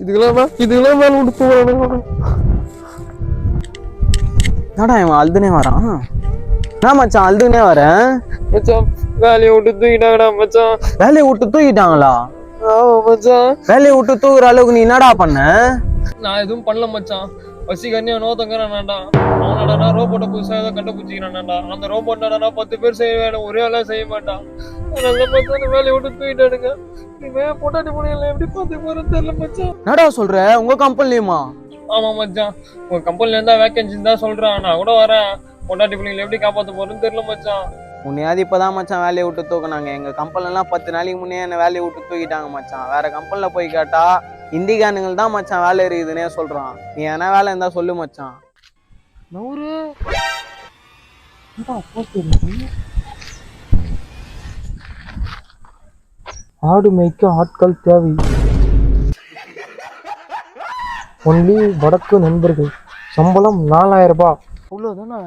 இதுக்கெல்லாம் மேல விட்டு போவான். என்னடா இவன் அழுதுனே வரான்? என்ன மச்சான் அழுதுனே வரேன்? மச்சான் வேலையை விட்டு தூக்கிட்டாங்கடா மச்சான். வேலையை விட்டு தூக்கிட்டாங்களா? ஆமா மச்சான். வேலையை விட்டு தூக்குற அளவுக்கு நீ என்னடா பண்ண? நான் எதுவும் பண்ணல மச்சான். வசிகரணியா நோத்தங்கிறான்டா. அவனடா ரோபோட்டை புதுசாக ஏதோ கண்டுபிடிச்சிக்கிறான்டா. அந்த ரோபோட் 10 பேர் செய்ய வேணும், ஒரே ஆளா செய்ய மாட்டான். அதனால மச்சான் வேலையை விட்டு தூக்கிட்டானுங்க. இவன் பொட்டாட்டி முடியல எப்படி பார்த்து போறேன்னு தெரியல மச்சான். என்னடா சொல்ற? உங்க கம்பெனிலயுமா? ஆமா மச்சான், உங்க கம்பெனில இருந்தா வேகன்சி தான் சொல்றான். நான் கூட வரேன். பொட்டாட்டி பிள்ளைங்களை எப்படி காப்பாற்ற போறேன்னு தெரியல மச்சான். முன்னையாவது இப்பதான் மச்சான் வேலையை விட்டு தூக்குனாங்க. எங்க கம்பெனில எல்லாம் 10 நாளைக்கு முன்னே என்ன வேலையை விட்டு தூக்கிட்டாங்க மச்சான். வேற கம்பெனில போய் கேட்டா இந்திகானுங்கள் தான் மச்சான் வேலை இருக்குதுன்னே சொல்றான். நீ என்ன வேலை இருந்தா சொல்லு மச்சான். ஆடு மேய்க்க ஆட்கள் தேவை. ஒன்லி வடக்கு நண்பர்கள். சம்பளம் 4000 ரூபாய். அவ்வளவுதானே?